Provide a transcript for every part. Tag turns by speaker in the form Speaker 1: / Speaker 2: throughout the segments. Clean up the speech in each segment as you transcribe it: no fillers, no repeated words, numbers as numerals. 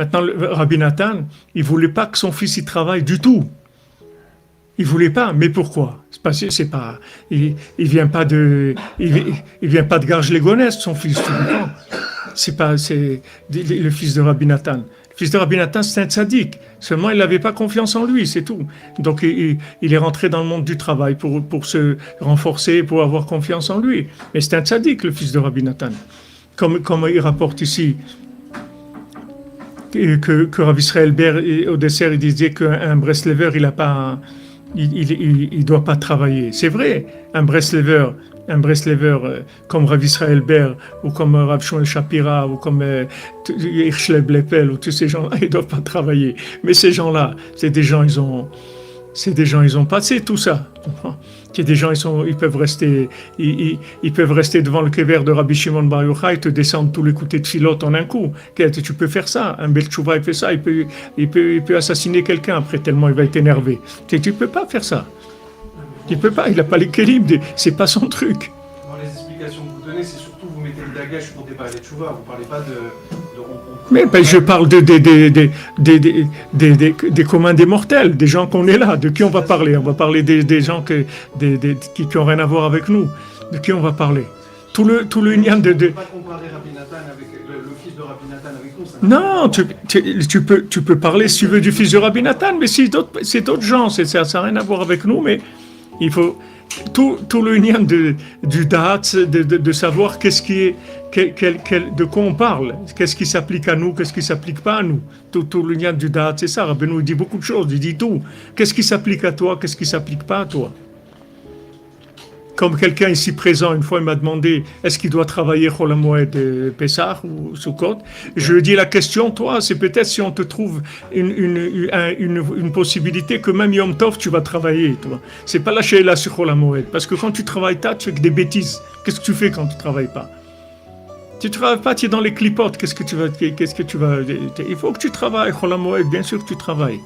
Speaker 1: Maintenant, Rabbi Nathan, il voulait pas que son fils y travaille du tout. Il voulait pas, mais pourquoi? C'est pas, il vient pas de, il vient pas de Garges-les-Gonesse, son fils, tu comprends? C'est pas, c'est le fils de Rabbi Nathan. Le fils de Rabbi Nathan, c'est un tzaddik. Seulement, il n'avait pas confiance en lui, c'est tout. Donc, il est rentré dans le monde du travail pour se renforcer, pour avoir confiance en lui. Mais c'est un tzaddik, le fils de Rabbi Nathan. Comme il rapporte ici, que Rav Israël Ber, au dessert, il disait qu'un Breslever, il doit pas travailler. C'est vrai, un Breslever comme Rav Israël Ber, ou comme Rav Shmuel Shapira, ou comme Hirschle Blepel, ou tous ces gens-là, ils doivent pas travailler. Mais ces gens-là, c'est des gens, ils ont passé tout ça. C'est des gens, ils peuvent rester devant le kever de Rabbi Shimon Bar Yochai et te descendre tous les coups de filote en un coup. Tu peux faire ça. Un bel tchouva, il fait ça. Il peut assassiner quelqu'un après tellement il va être énervé. Tu peux pas faire ça. Tu peux pas. Il n'a pas l'équilibre. C'est pas son truc.
Speaker 2: Dans les explications que vous donnez, c'est surtout vous mettez le dagash pour débarrer les tchouva. Vous parlez pas de
Speaker 1: mais je parle des communs des mortels, des gens qu'on est là. De qui on va parler? On va parler des gens qui n'ont rien à voir avec nous. De qui on va parler? Tout le union de...
Speaker 2: On ne peut pas comparer Rabbi Nathan avec le fils de Rabbi Nathan avec nous.
Speaker 1: Non, tu peux parler si tu veux du fils de Rabbi Nathan, mais c'est d'autres gens. Ça n'a rien à voir avec nous, mais il faut... Tout le lien du da'at, de savoir qu'est-ce qui est, de quoi on parle, qu'est-ce qui s'applique à nous, qu'est-ce qui s'applique pas à nous. Tout le lien du da'at, c'est ça. Rabbeinu dit beaucoup de choses, il dit tout. Qu'est-ce qui s'applique à toi, qu'est-ce qui s'applique pas à toi. Comme quelqu'un ici présent, une fois, il m'a demandé est-ce qu'il doit travailler Chol HaMoed Pessah ou Sukkot. Je lui ai dit la question, toi, c'est peut-être si on te trouve une possibilité que même Yom Tov, tu vas travailler. Toi. C'est pas lâcher là sur Chol HaMoed. Parce que quand tu travailles tu fais que des bêtises. Qu'est-ce que tu fais quand tu travailles pas? Tu travailles pas, tu es dans les clipotes. Qu'est-ce que tu vas il faut que tu travailles Chol HaMoed, bien sûr que tu travailles.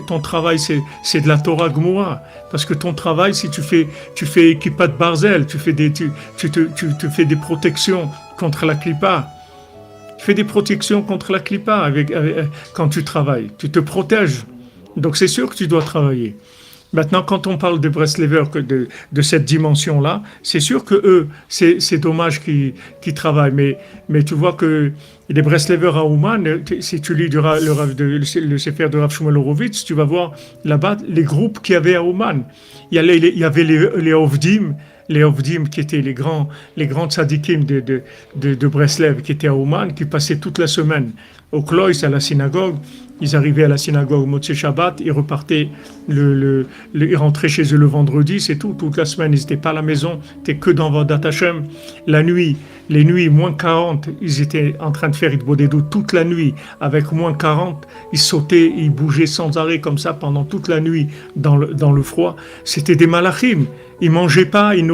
Speaker 1: Ton travail, c'est de la Torah Gmoura. Parce que ton travail, si tu fais Kippat Barzel, tu fais des protections contre la Klippa. Tu fais des protections contre la Klippa quand tu travailles. Tu te protèges. Donc c'est sûr que tu dois travailler. Maintenant, quand on parle de Breslever, de cette dimension-là, c'est sûr que eux, c'est dommage qu'ils travaillent. Mais tu vois que les Breslevers à Ouman, si tu lis le Sefer de Rav Shmuel Horowitz, tu vas voir là-bas les groupes qu'il y avait à Ouman. Il y avait les Ovdim, qui étaient les grands tzadikim de Breslev, qui étaient à Ouman, qui passaient toute la semaine au Kloïs, à la synagogue. Ils arrivaient à la synagogue Motzei Shabbat, ils repartaient, ils rentraient chez eux le vendredi, c'est tout. Toute la semaine, ils n'étaient pas à la maison, ils n'étaient que dans Vodat Hashem. La nuit, les nuits, moins 40, ils étaient en train de faire Hitbodedut toute la nuit. Avec moins 40, ils sautaient, ils bougeaient sans arrêt comme ça pendant toute la nuit dans le froid. C'était des malachim. Ils ne mangeaient pas, ils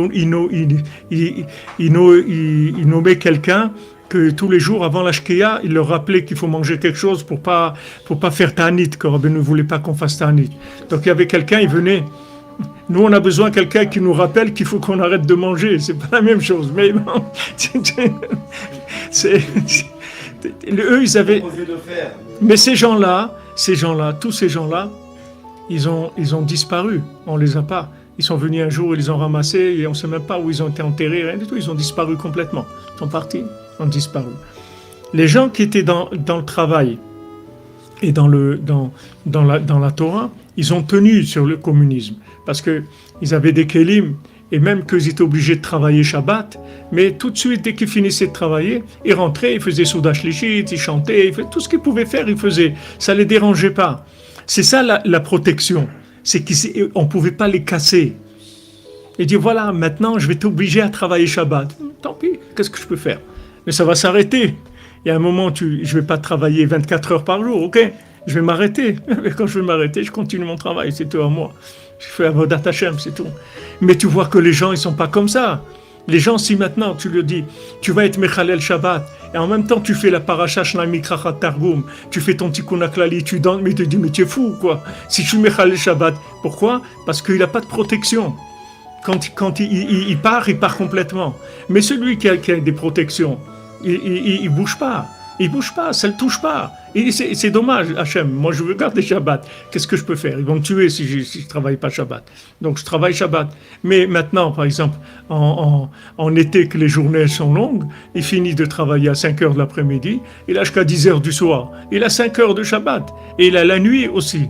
Speaker 1: nommaient quelqu'un que tous les jours avant la Shkeya, il leur rappelait qu'il faut manger quelque chose pour pas faire ta'anit, que Rabbi ne voulait pas qu'on fasse ta'anit. Donc il y avait quelqu'un, il venait. Nous, on a besoin de quelqu'un qui nous rappelle qu'il faut qu'on arrête de manger. C'est pas la même chose, mais non. Eux, ils avaient. Mais ces gens-là, tous ces gens-là, ils ont disparu. On les a pas. Ils sont venus un jour, ils les ont ramassés et on ne sait même pas où ils ont été enterrés, rien du tout. Ils ont disparu complètement. Ils sont partis, ils ont disparu. Les gens qui étaient dans le travail et dans la Torah, ils ont tenu sur le communisme parce qu'ils avaient des kelim et même qu'ils étaient obligés de travailler Shabbat, mais tout de suite, dès qu'ils finissaient de travailler, ils rentraient, ils faisaient Souda Shlichit, ils chantaient, tout ce qu'ils pouvaient faire, ils faisaient. Ça ne les dérangeait pas. C'est ça la protection. C'est qu'on ne pouvait pas les casser. Et dire, voilà, maintenant, je vais t'obliger à travailler Shabbat. Tant pis, qu'est-ce que je peux faire? Mais ça va s'arrêter. Il y a un moment, je ne vais pas travailler 24 heures par jour, ok? Je vais m'arrêter. Mais quand je vais m'arrêter, je continue mon travail, c'est tout à moi. Je fais Avodat Hashem, c'est tout. Mais tu vois que les gens, ils ne sont pas comme ça. Les gens, si maintenant, tu leur dis, tu vas être Mechalel Shabbat, et en même temps, tu fais la paracha Shnai Mikrachat Targum, tu fais ton tikkun haklali, tu danses, mais tu te dis, mais tu es fou, quoi. Si tu es Mechalel Shabbat, pourquoi? Parce qu'il n'a pas de protection. Quand il part complètement. Mais celui qui a des protections, il ne bouge pas. Il bouge pas, ça le touche pas. Et c'est dommage, Hachem. Moi, je veux garder Shabbat. Qu'est-ce que je peux faire? Ils vont me tuer si je travaille pas Shabbat. Donc, je travaille Shabbat. Mais maintenant, par exemple, en été, que les journées sont longues, il finit de travailler à 5 heures de l'après-midi. Il a jusqu'à 10 heures du soir. Il a 5 heures de Shabbat. Et il a la nuit aussi.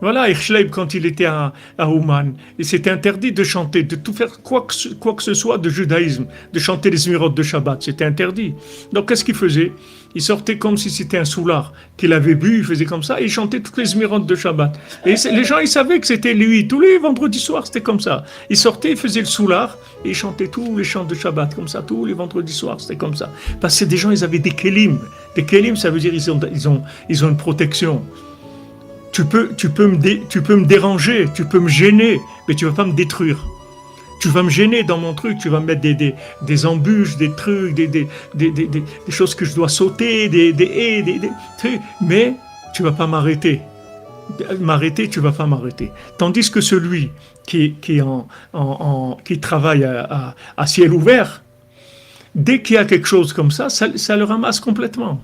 Speaker 1: Voilà, Hirschleib, quand il était à Ouman, il s'était interdit de chanter, de tout faire quoi que ce soit de judaïsme, de chanter les Zmirot de Shabbat, c'était interdit. Donc qu'est-ce qu'il faisait? Il sortait comme si c'était un soulard qu'il avait bu, il faisait comme ça, et il chantait toutes les Zmirot de Shabbat. Et les gens, ils savaient que c'était lui, tous les vendredis soirs, c'était comme ça. Il sortait, il faisait le soulard, et il chantait tous les chants de Shabbat, comme ça, tous les vendredis soirs, c'était comme ça. Parce que des gens, ils avaient des kelim. Des kelim, ça veut dire ils ont une protection. Tu peux me déranger, tu peux me gêner, mais tu vas pas me détruire. Tu vas me gêner dans mon truc, tu vas me mettre des embûches, des trucs, des choses que je dois sauter, des haies, des trucs, mais tu vas pas m'arrêter. M'arrêter, tu vas pas m'arrêter. Tandis que celui qui travaille à ciel ouvert, dès qu'il y a quelque chose comme ça le ramasse complètement.